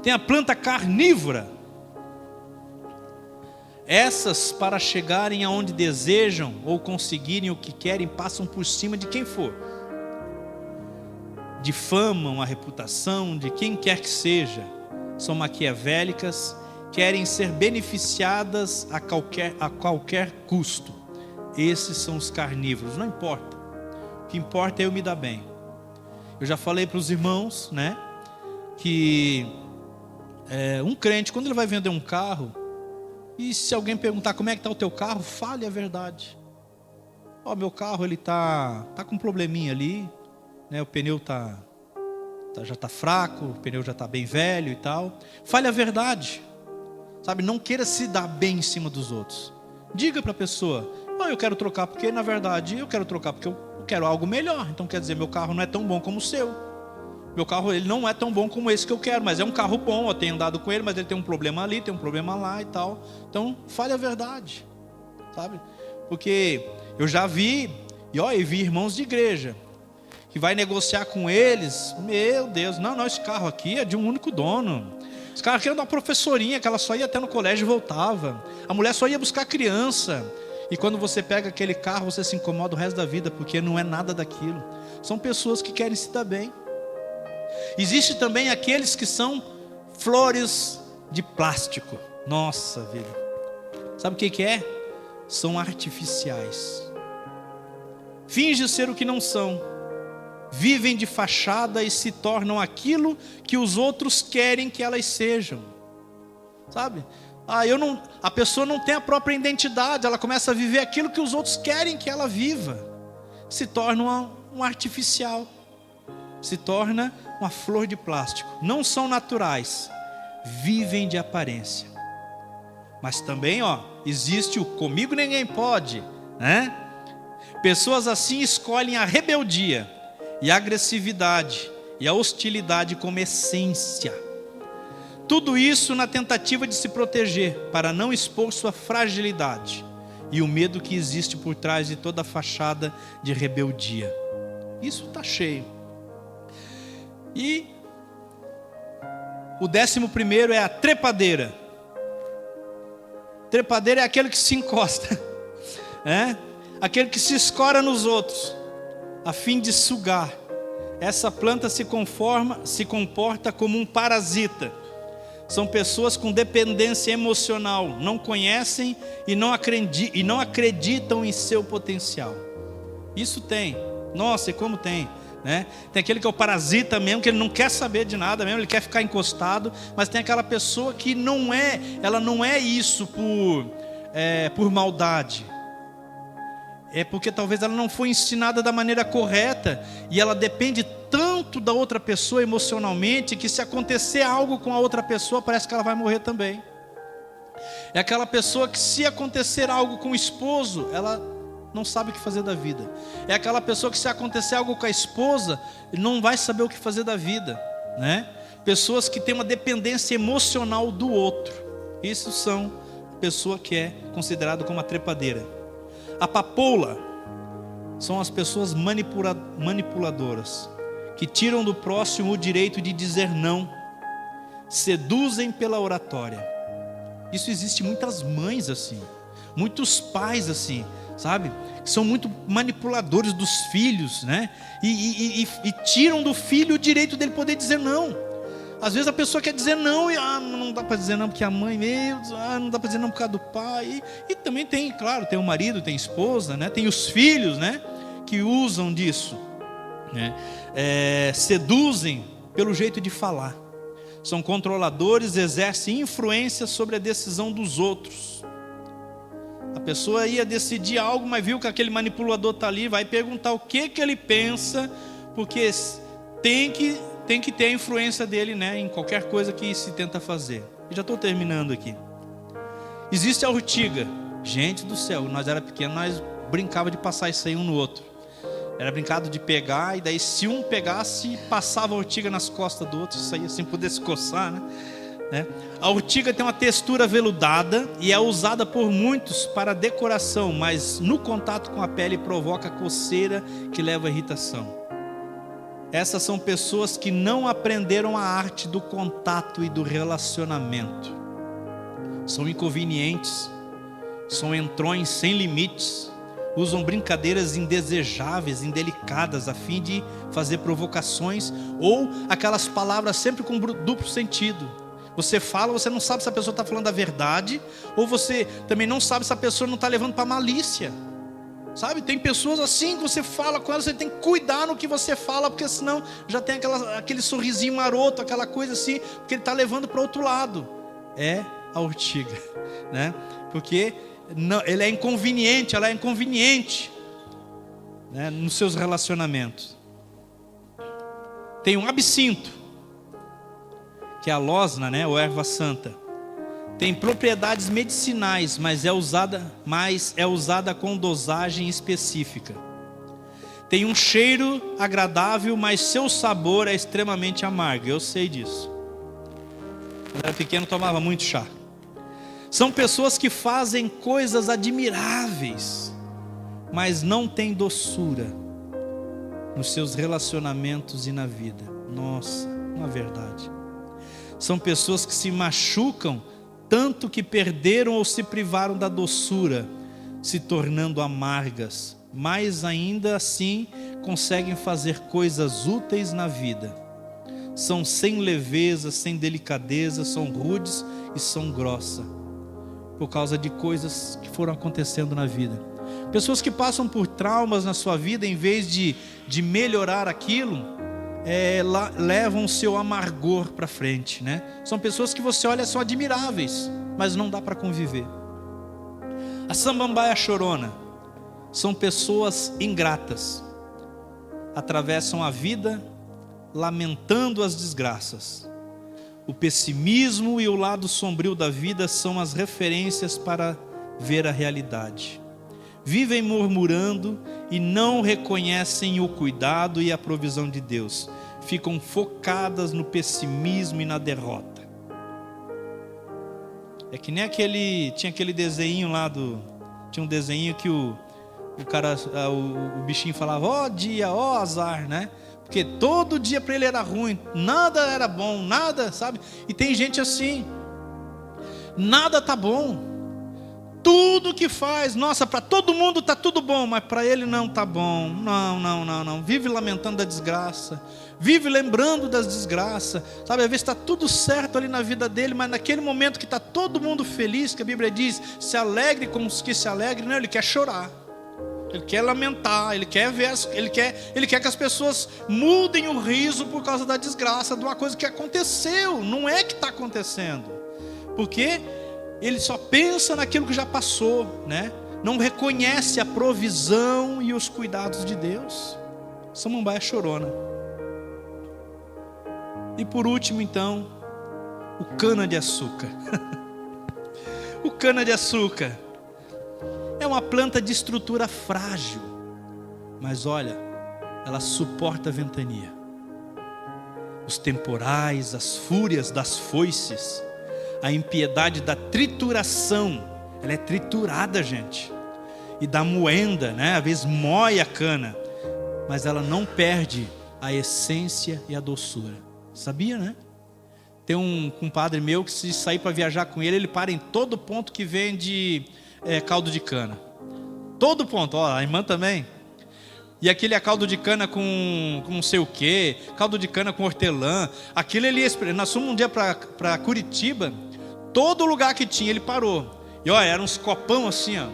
Tem a planta carnívora. Essas, para chegarem aonde desejam ou conseguirem o que querem, passam por cima de quem for. Difamam a reputação de quem quer que seja. São maquiavélicas querem ser beneficiadas a qualquer custo. Esses são os carnívoros. Não importa. O que importa é eu me dar bem. Eu já falei para os irmãos, né, que um crente, quando ele vai vender um carro, e se alguém perguntar como é que está o teu carro, fale a verdade. Meu carro ele tá com um probleminha ali, né, o pneu já está fraco, o pneu já está bem velho e tal. Fale a verdade, sabe? Não queira se dar bem em cima dos outros. Diga para a pessoa: eu quero trocar porque, na verdade, eu quero trocar porque eu quero algo melhor. Então quer dizer, meu carro não é tão bom como o seu. Meu carro ele não é tão bom como esse que eu quero, mas é um carro bom, eu tenho andado com ele, mas ele tem um problema ali, tem um problema lá e tal. Então fale a verdade, sabe? Porque eu já vi, e vi irmãos de igreja que vai negociar com eles. Meu Deus, não, esse carro aqui é de um único dono. Esse carro aqui era de uma professorinha que ela só ia até no colégio e voltava. A mulher só ia buscar criança. E quando você pega aquele carro, você se incomoda o resto da vida, porque não é nada daquilo. São pessoas que querem se dar bem. Existe também aqueles que são flores de plástico. Nossa vida. Sabe o que é? São artificiais. Fingem ser o que não são. Vivem de fachada e se tornam aquilo que os outros querem que elas sejam. Sabe? A pessoa não tem a própria identidade, ela começa a viver aquilo que os outros querem que ela viva. Se torna um artificial. Se torna uma flor de plástico. Não são naturais. Vivem de aparência. Mas também, existe o comigo ninguém pode, né? Pessoas assim escolhem a rebeldia e a agressividade e a hostilidade como essência. Tudo isso na tentativa de se proteger, para não expor sua fragilidade e o medo que existe por trás de toda a fachada de rebeldia. Isso está cheio. E o 11º é a trepadeira. Trepadeira é aquele que se encosta, aquele que se escora nos outros, a fim de sugar. Essa planta se comporta como um parasita. São pessoas com dependência emocional, não conhecem e não acreditam em seu potencial. Isso tem, nossa, e como tem, né? Tem aquele que é o parasita mesmo, que ele não quer saber de nada mesmo, ele quer ficar encostado. Mas tem aquela pessoa que ela não é isso por maldade. É porque talvez ela não foi ensinada da maneira correta, e ela depende tanto da outra pessoa emocionalmente, que se acontecer algo com a outra pessoa, parece que ela vai morrer também. É aquela pessoa que, se acontecer algo com o esposo, ela não sabe o que fazer da vida. É aquela pessoa que, se acontecer algo com a esposa, não vai saber o que fazer da vida, né? Pessoas que têm uma dependência emocional do outro. Isso são pessoa que é considerado como a trepadeira. A papoula são as pessoas manipuladoras, que tiram do próximo o direito de dizer não, seduzem pela oratória. Isso existe muitas mães assim, muitos pais assim, sabe? Que são muito manipuladores dos filhos, né? E tiram do filho o direito dele poder dizer não. Às vezes a pessoa quer dizer não e não dá para dizer não porque a mãe, não dá para dizer não por causa do pai. E também tem, claro, tem o marido, tem a esposa, né? Tem os filhos, né? Que usam disso, né? Seduzem pelo jeito de falar. São controladores, exercem influência sobre a decisão dos outros. A pessoa ia decidir algo, mas viu que aquele manipulador está ali, vai perguntar o que ele pensa, porque tem que ter a influência dele, né, em qualquer coisa que se tenta fazer. E já estou terminando aqui. Existe a urtiga. Gente do céu, nós era pequenos, nós brincava de passar isso aí um no outro. Era brincado de pegar, e daí se um pegasse, passava a urtiga nas costas do outro, isso aí assim, pudesse coçar, né? A urtiga tem uma textura veludada e é usada por muitos para decoração, mas no contato com a pele provoca coceira que leva à irritação. Essas são pessoas que não aprenderam a arte do contato e do relacionamento. São inconvenientes, são entrões sem limites, usam brincadeiras indesejáveis, indelicadas, a fim de fazer provocações, ou aquelas palavras sempre com duplo sentido. Você fala, você não sabe se a pessoa está falando a verdade, ou você também não sabe se a pessoa não está levando para malícia. Sabe, tem pessoas assim que você fala com elas, você tem que cuidar no que você fala, porque senão já tem aquele sorrisinho maroto, aquela coisa assim, porque ele está levando para outro lado. É a urtiga, né? Porque não, ele é inconveniente, ela é inconveniente, né, nos seus relacionamentos. Tem um absinto, que é a losna, né, ou erva santa. Tem propriedades medicinais, mas é usada com dosagem específica. Tem um cheiro agradável, mas seu sabor é extremamente amargo. Eu sei disso. Quando era pequeno tomava muito chá. São pessoas que fazem coisas admiráveis, mas não têm doçura nos seus relacionamentos e na vida. Nossa, uma verdade. São pessoas que se machucam tanto que perderam ou se privaram da doçura, se tornando amargas, mas ainda assim conseguem fazer coisas úteis na vida. São sem leveza, sem delicadeza, são rudes e são grossas, por causa de coisas que foram acontecendo na vida. Pessoas que passam por traumas na sua vida, em vez de melhorar aquilo, levam o seu amargor para frente, né? São pessoas que você olha, são admiráveis, mas não dá para conviver. A samambaia chorona são pessoas ingratas, atravessam a vida lamentando as desgraças. O pessimismo e o lado sombrio da vida são as referências para ver a realidade. Vivem murmurando e não reconhecem o cuidado e a provisão de Deus. Ficam focadas no pessimismo e na derrota. É que nem tinha aquele desenho lá tinha um desenho que o bichinho falava, ó dia, ó azar, né? Porque todo dia para ele era ruim, nada era bom, nada, sabe? E tem gente assim, nada tá bom. Tudo que faz, nossa, para todo mundo está tudo bom, mas para ele não está bom. Não. Vive lamentando a desgraça, vive lembrando das desgraças, sabe? Às vezes está tudo certo ali na vida dele, mas naquele momento que está todo mundo feliz, que a Bíblia diz, se alegre com os que se alegrem, não, ele quer chorar, ele quer lamentar, ele quer que as pessoas mudem o riso por causa da desgraça, de uma coisa que aconteceu, não é que está acontecendo, porque ele só pensa naquilo que já passou, né? Não reconhece a provisão e os cuidados de Deus. Samambaia chorona. E por último, então, o cana-de-açúcar. O cana-de-açúcar é uma planta de estrutura frágil, mas olha, ela suporta a ventania, os temporais, as fúrias das foices, a impiedade da trituração. Ela é triturada, gente, e da moenda, né? Às vezes mói a cana, mas ela não perde a essência e a doçura. Sabia, né? Tem um compadre meu que, se sair para viajar com ele, ele para em todo ponto que vende caldo de cana. Todo ponto, ó, a irmã também. E aquele é caldo de cana com não sei o que, caldo de cana com hortelã. Aquilo nós fomos um dia para Curitiba. Todo lugar que tinha, ele parou. E olha, eram uns copão assim, ó.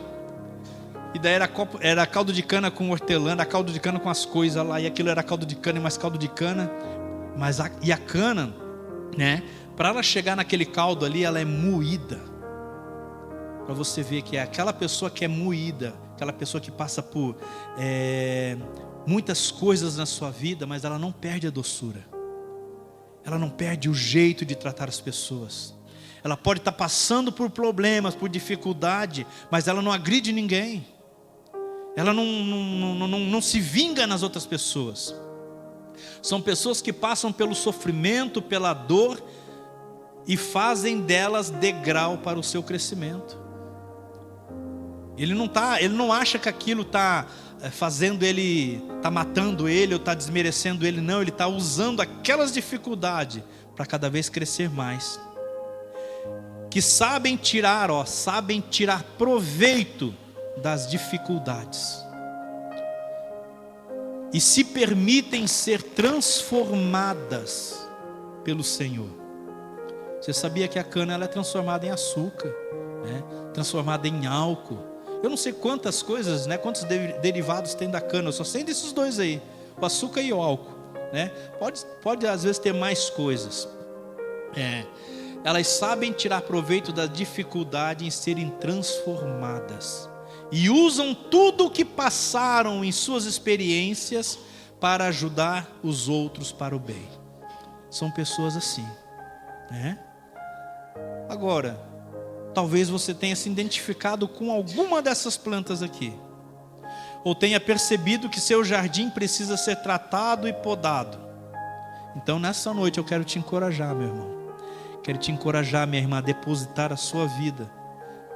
E daí era caldo de cana com hortelã, era caldo de cana com as coisas lá. E aquilo era caldo de cana e mais caldo de cana. E a cana, né? Para ela chegar naquele caldo ali, ela é moída. Para você ver que é aquela pessoa que é moída, aquela pessoa que passa por muitas coisas na sua vida, mas ela não perde a doçura. Ela não perde o jeito de tratar as pessoas. Ela pode estar passando por problemas, por dificuldade, mas ela não agride ninguém. Ela não se vinga nas outras pessoas. São pessoas que passam pelo sofrimento, pela dor, e fazem delas degrau para o seu crescimento. Ele não acha que aquilo está fazendo ele, está matando ele, ou está desmerecendo ele. Não, ele está usando aquelas dificuldades para cada vez crescer mais. Que sabem tirar proveito das dificuldades e se permitem ser transformadas pelo Senhor. Você sabia que a cana ela é transformada em açúcar, né? Transformada em álcool. Eu não sei quantas coisas, né? Quantos derivados tem da cana. Eu só sei desses dois aí, o açúcar e o álcool, né? Pode às vezes ter mais coisas. Elas sabem tirar proveito da dificuldade em serem transformadas e usam tudo o que passaram em suas experiências para ajudar os outros para o bem. São pessoas assim, né? Agora, talvez você tenha se identificado com alguma dessas plantas aqui, ou tenha percebido que seu jardim precisa ser tratado e podado. Então nessa noite eu quero te encorajar, meu irmão. Quero te encorajar, minha irmã, a depositar a sua vida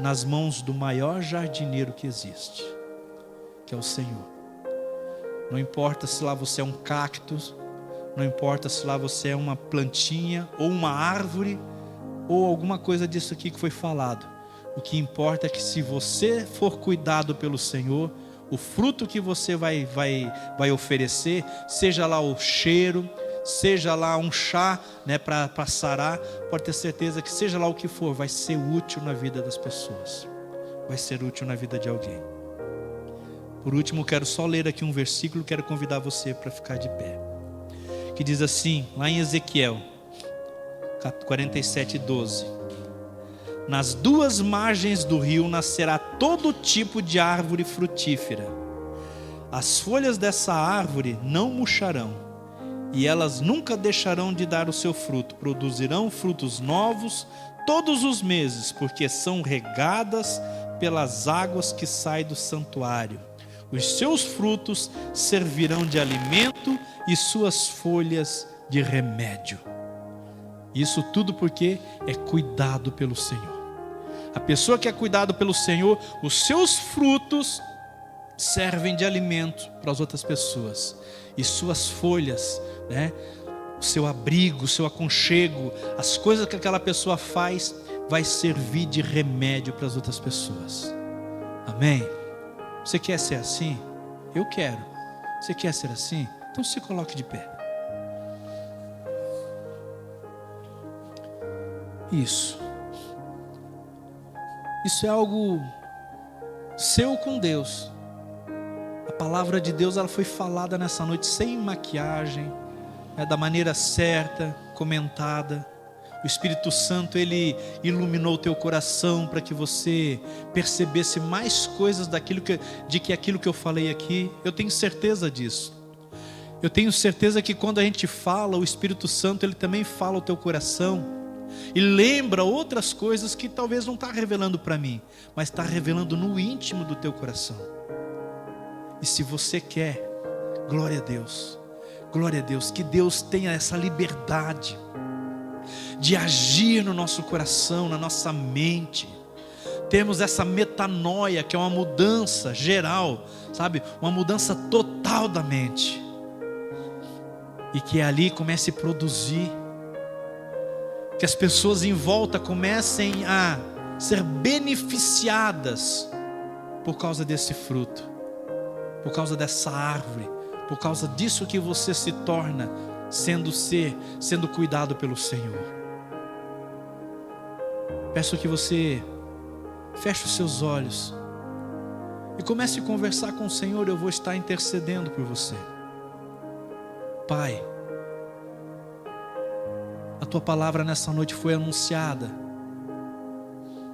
nas mãos do maior jardineiro que existe, que é o Senhor. Não importa se lá você é um cactus, não importa se lá você é uma plantinha ou uma árvore ou alguma coisa disso aqui que foi falado. O que importa é que se você for cuidado pelo Senhor, o fruto que você vai oferecer, seja lá o cheiro, seja lá um chá, né, para sarar, pode ter certeza que seja lá o que for, vai ser útil na vida das pessoas, vai ser útil na vida de alguém. Por último, quero só ler aqui um versículo, quero convidar você para ficar de pé, que diz assim, lá em Ezequiel 47:12: nas duas margens do rio nascerá todo tipo de árvore frutífera. As folhas dessa árvore não murcharão, e elas nunca deixarão de dar o seu fruto. Produzirão frutos novos todos os meses, porque são regadas pelas águas que saem do santuário. Os seus frutos servirão de alimento e suas folhas de remédio. Isso tudo porque é cuidado pelo Senhor. A pessoa que é cuidado pelo Senhor, os seus frutos servem de alimento para as outras pessoas. E suas folhas, né, o seu abrigo, o seu aconchego, as coisas que aquela pessoa faz, vai servir de remédio para as outras pessoas. Amém? Você quer ser assim? Eu quero. Você quer ser assim? Então se coloque de pé. Isso é algo seu com Deus. A palavra de Deus, ela foi falada nessa noite sem maquiagem, né, da maneira certa, comentada. O Espírito Santo, ele iluminou o teu coração para que você percebesse mais coisas aquilo que eu falei aqui. Eu tenho certeza disso. Eu tenho certeza que quando a gente fala, o Espírito Santo, ele também fala o teu coração e lembra outras coisas que talvez não está revelando para mim, mas está revelando no íntimo do teu coração. E se você quer, glória a Deus, que Deus tenha essa liberdade de agir no nosso coração, na nossa mente. Temos essa metanoia, que é uma mudança geral, sabe? Uma mudança total da mente. E que ali comece a produzir, que as pessoas em volta comecem a ser beneficiadas por causa desse fruto, por causa dessa árvore, por causa disso que você se torna, sendo cuidado pelo Senhor. Peço que você feche os seus olhos e comece a conversar com o Senhor. Eu vou estar intercedendo por você. Pai, a tua palavra nessa noite foi anunciada.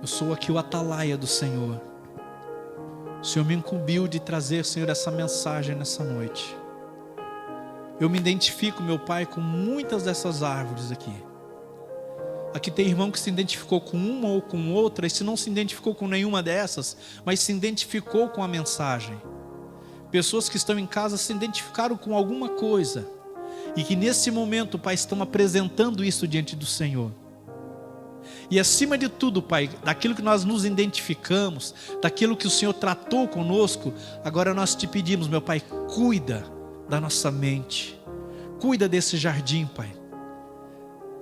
Eu sou aqui o atalaia do Senhor. O Senhor me incumbiu de trazer, Senhor, essa mensagem nessa noite. Eu me identifico, meu Pai, com muitas dessas árvores aqui. Aqui tem irmão que se identificou com uma ou com outra, e se não se identificou com nenhuma dessas, mas se identificou com a mensagem. Pessoas que estão em casa se identificaram com alguma coisa, e que nesse momento, Pai, estão apresentando isso diante do Senhor. E acima de tudo, Pai, daquilo que nós nos identificamos, daquilo que o Senhor tratou conosco, agora nós te pedimos, meu Pai, cuida da nossa mente, cuida desse jardim, Pai.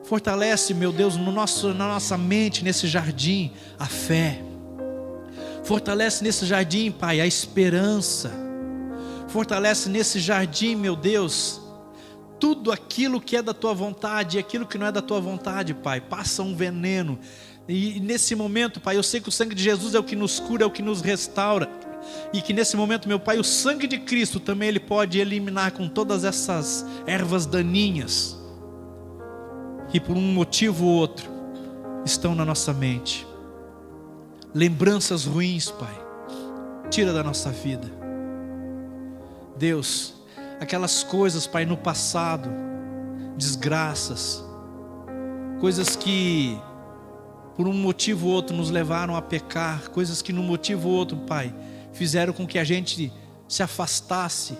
Fortalece, meu Deus, na nossa mente, nesse jardim, a fé. Fortalece nesse jardim, Pai, a esperança. Fortalece nesse jardim, meu Deus, tudo aquilo que é da tua vontade e aquilo que não é da tua vontade, Pai, passa um veneno. E nesse momento, Pai, eu sei que o sangue de Jesus é o que nos cura, é o que nos restaura. E que nesse momento, meu Pai, o sangue de Cristo também Ele pode eliminar com todas essas ervas daninhas que por um motivo ou outro estão na nossa mente. Lembranças ruins, Pai, tira da nossa vida. Deus, aquelas coisas, Pai, no passado, desgraças, coisas que por um motivo ou outro nos levaram a pecar, coisas que num motivo ou outro, Pai, fizeram com que a gente se afastasse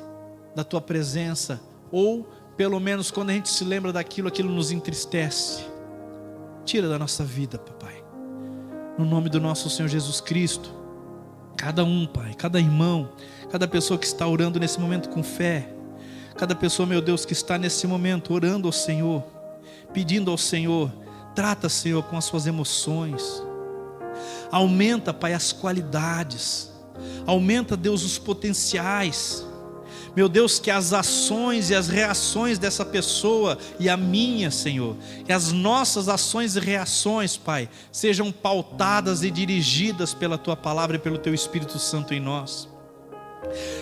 da Tua presença, ou pelo menos quando a gente se lembra daquilo, aquilo nos entristece. Tira da nossa vida, Papai, no nome do nosso Senhor Jesus Cristo. Cada um, Pai, cada irmão, cada pessoa que está orando nesse momento com fé, cada pessoa, meu Deus, que está nesse momento orando ao Senhor, pedindo ao Senhor, trata, Senhor, com as suas emoções, aumenta, Pai, as qualidades, aumenta, Deus, os potenciais, meu Deus, que as ações e as reações dessa pessoa e a minha, Senhor, que as nossas ações e reações, Pai, sejam pautadas e dirigidas pela Tua palavra e pelo Teu Espírito Santo em nós.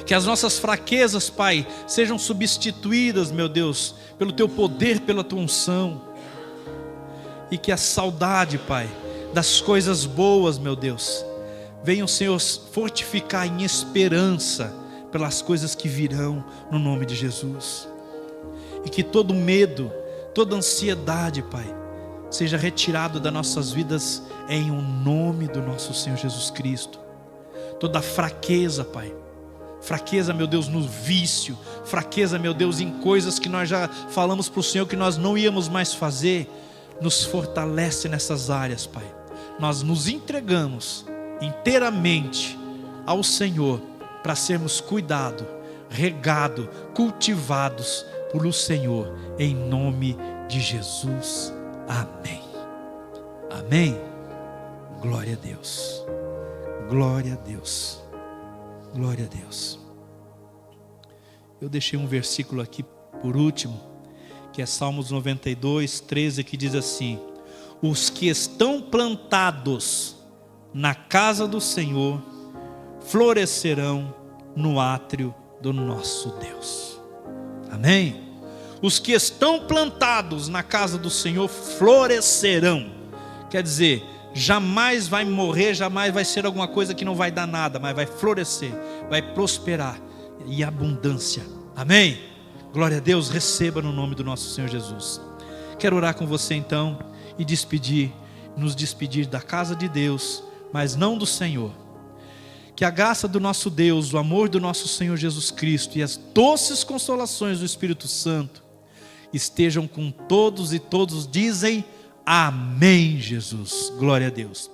Que as nossas fraquezas, Pai, sejam substituídas, meu Deus, pelo Teu poder, pela Tua unção. E que a saudade, Pai, das coisas boas, meu Deus, venham, Senhor, fortificar em esperança pelas coisas que virão no nome de Jesus. E que todo medo, toda ansiedade, Pai, seja retirado das nossas vidas em o nome do nosso Senhor Jesus Cristo. Toda fraqueza, Pai, fraqueza, meu Deus, no vício, fraqueza, meu Deus, em coisas que nós já falamos para o Senhor que nós não íamos mais fazer, nos fortalece nessas áreas, Pai. Nós nos entregamos inteiramente ao Senhor para sermos cuidados, regados, cultivados por o Senhor, em nome de Jesus. Amém. Amém. Glória a Deus. Glória a Deus. Glória a Deus. Eu deixei um versículo aqui por último, que é Salmos 92, 13, que diz assim: os que estão plantados na casa do Senhor florescerão no átrio do nosso Deus. Amém? Os que estão plantados na casa do Senhor florescerão. Quer dizer, jamais vai morrer, jamais vai ser alguma coisa que não vai dar nada, mas vai florescer, vai prosperar e abundância. Amém? Glória a Deus, receba no nome do nosso Senhor Jesus. Quero orar com você então e nos despedir da casa de Deus, mas não do Senhor. Que a graça do nosso Deus, o amor do nosso Senhor Jesus Cristo e as doces consolações do Espírito Santo estejam com todos, e todos dizem amém, Jesus. Glória a Deus.